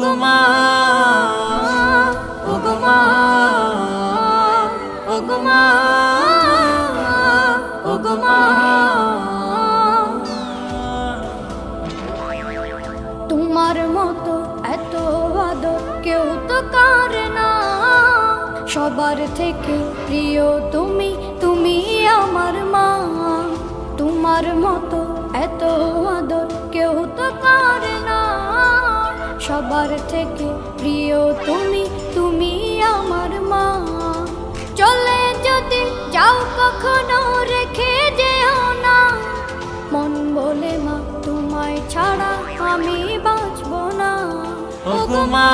ওগো মা, ওগো মা, ওগো মা, ওগো মা। তোমার মতো এত আদর কেউ তো করে না, সবার থেকে প্রিয় তুমি, তুমি আমার মা। তোমার মতো এত আদর কেউ তো করে না, সবার থেকে প্রিয় তুমি, তুমি আমার মা। চলে যদি যাও কখনো রেখে যেও না, মন বলে মা তোমায় ছাড়া আমি বাঁচব না। ওগো মা।